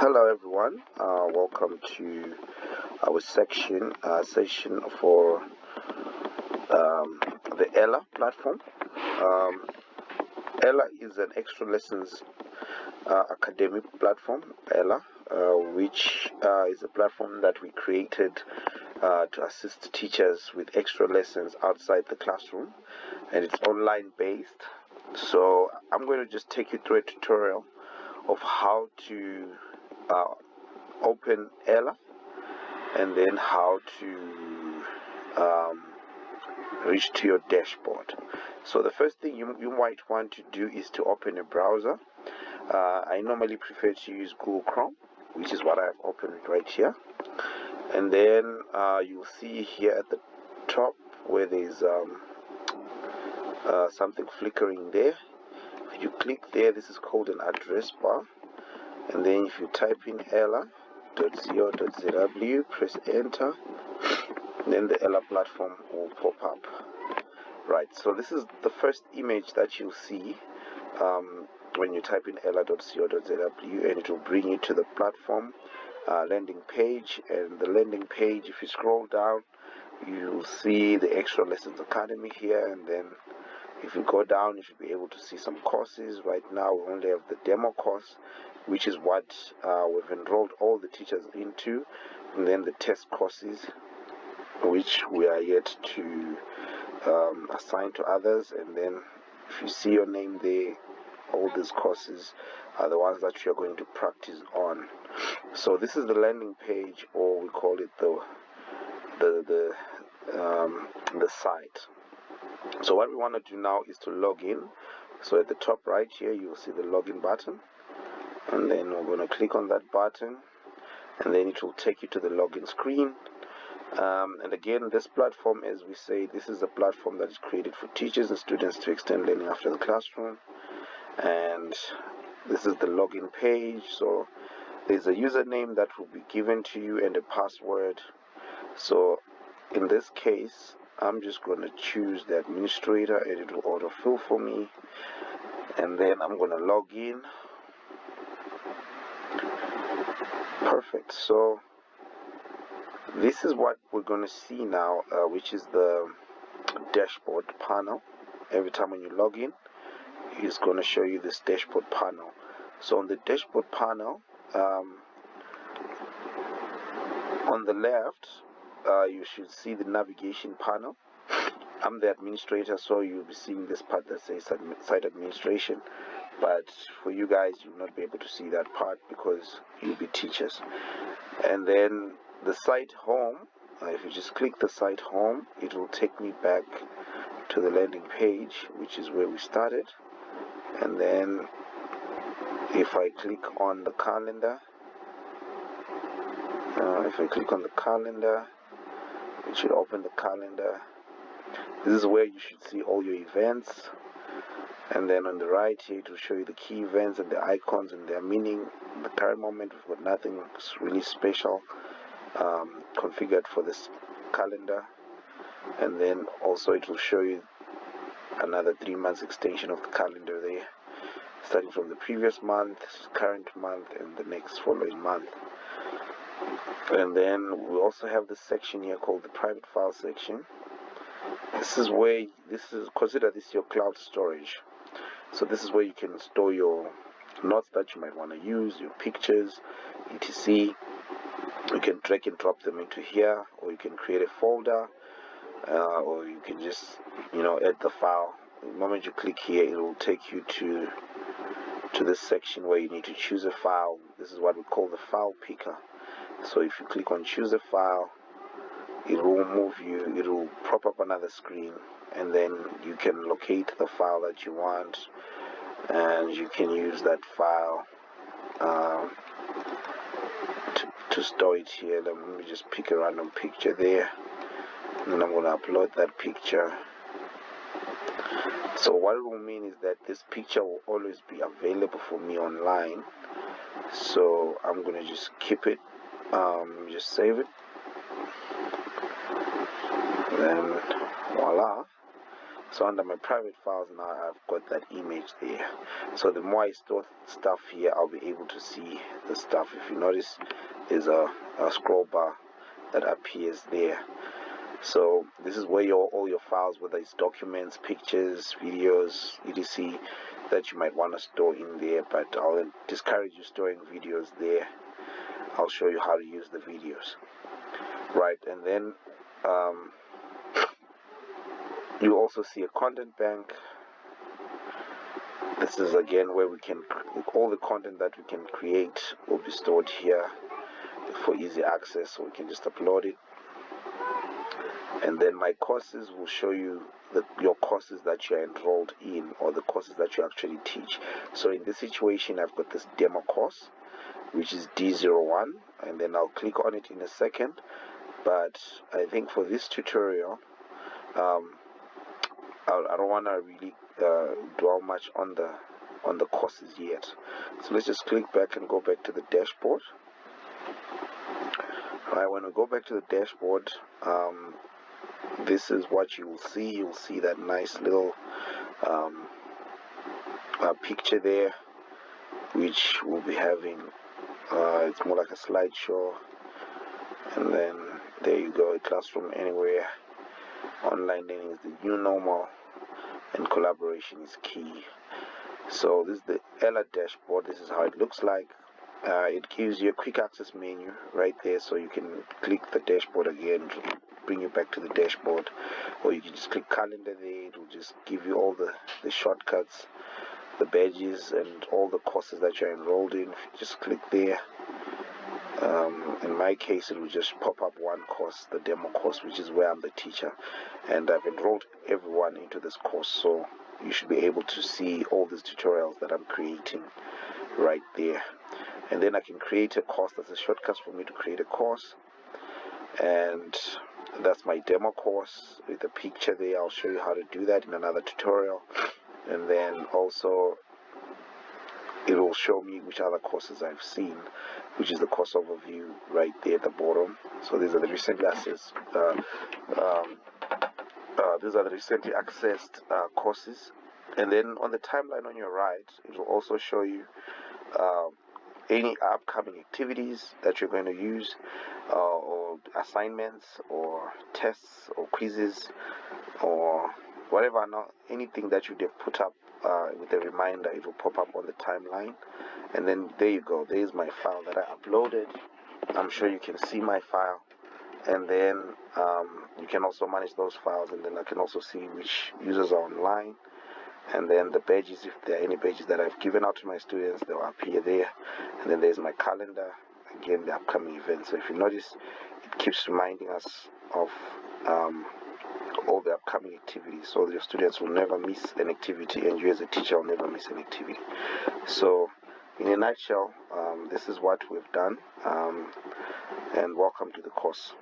Hello everyone, welcome to our session for the ELA platform. ELA is an extra lessons academic platform, ELA, which is a platform that we created to assist teachers with extra lessons outside the classroom, and it's online based. So I'm going to just take you through a tutorial of how to open ELA and then how to reach to your dashboard. So the first thing you might want to do is to open a browser. I normally prefer to use Google Chrome, which is what I've opened right here. And then you'll see here at the top where there's something flickering there. If you click there, this is called an address bar. And then if you type in ela.co.zw, press enter, then the ELA platform will pop up. Right, so this is the first image that you'll see when you type in ela.co.zw, and it will bring you to the platform landing page. And the landing page, if you scroll down, you'll see the Extra Lessons Academy here, and then if you go down, you should be able to see some courses. Right now we only have the demo course, which is what we've enrolled all the teachers into, and then the test courses, which we are yet to assign to others. And then if you see your name there, all these courses are the ones that you're going to practice on. So this is the landing page, or we call it the site. So what we want to do now is to log in. So at the top right here, you'll see the login button, and then we're going to click on that button, and then it will take you to the login screen. And again, this platform, as we say, this is a platform that is created for teachers and students to extend learning after the classroom. And this is the login page. So there's a username that will be given to you and a password. So in this case, I'm just going to choose the administrator, and it will autofill for me. And then I'm going to log in. Perfect. So this is what we're going to see now, which is the dashboard panel. Every time when you log in, it's going to show you this dashboard panel. So on the dashboard panel, on the left, you should see the navigation panel. I'm the administrator, so you'll be seeing this part that says site administration, but for you guys, you'll not be able to see that part because you'll be teachers. And then the site home, if you just click the site home, it will take me back to the landing page, which is where we started. And then if I click on the calendar, it should open the calendar. This is where you should see all your events. And then on the right here, it will show you the key events and the icons and their meaning. In the current moment, we've got nothing really special configured for this calendar. And then also it will show you another 3 months extension of the calendar there, starting from the previous month, current month, and the next following month. And then we also have this section here called the private file section. This is consider this your cloud storage. So this is where you can store your notes that you might want to use, your pictures, etc. You can drag and drop them into here, or you can create a folder, or you can just add the file. The moment you click here, it will take you to this section where you need to choose a file. This is what we call the file picker. So if you click on choose a file, it will prop up another screen, and then you can locate the file that you want, and you can use that file to store it here. Let me just pick a random picture there, and then I'm going to upload that picture. So what it will mean is that this picture will always be available for me online. So I'm going to just keep it, just save it, then voila. So under my private files now, I've got that image there. So the more I store stuff here, I'll be able to see the stuff. If you notice, there's a scroll bar that appears there. So this is where all your files, whether it's documents, pictures, videos, etc., that you might want to store in there. But I'll discourage you storing videos there. I'll show you how to use the videos. Right, and then you also see a content bank. This is again where we can, all the content that we can create will be stored here for easy access, so we can just upload it. And then my courses will show you your courses that you are enrolled in, or the courses that you actually teach. So in this situation, I've got this demo course, which is D01, and then I'll click on it in a second. But I think for this tutorial, I don't want to really dwell much on the courses yet. So let's just click back and go back to the dashboard. Alright, when we go back to the dashboard, this is what you will see. You'll see that nice little picture there, which we'll be having. It's more like a slideshow, and then there you go. Classroom anywhere. Online learning is the new normal, and collaboration is key. So this is the ELA dashboard. This is how it looks like. It gives you a quick access menu right there, so you can click the dashboard again, bring you back to the dashboard, or you can just click calendar there. It will just give you all the shortcuts, the badges, and all the courses that you're enrolled in. If you just click there, in my case it will just pop up one course, the demo course, which is where I'm the teacher, and I've enrolled everyone into this course. So you should be able to see all these tutorials that I'm creating right there. And then I can create a course. That's a shortcut for me to create a course, and that's my demo course with a picture there. I'll show you how to do that in another tutorial. And then also it will show me which other courses I've seen, which is the course overview right there at the bottom. So these are the recently accessed courses. And then on the timeline on your right, it will also show you any upcoming activities that you're going to use, or assignments, or tests, or quizzes, or whatever, anything that you have put up with a reminder. It will pop up on the timeline. And then there you go. There's my file that I uploaded. I'm sure you can see my file. And then you can also manage those files, and then I can also see which users are online. And then the badges, if there are any badges that I've given out to my students, they'll appear there. And then there's my calendar, again, the upcoming events. So if you notice, it keeps reminding us of all the upcoming activities, so your students will never miss an activity, and you as a teacher will never miss an activity. So in a nutshell, this is what we've done, and welcome to the course.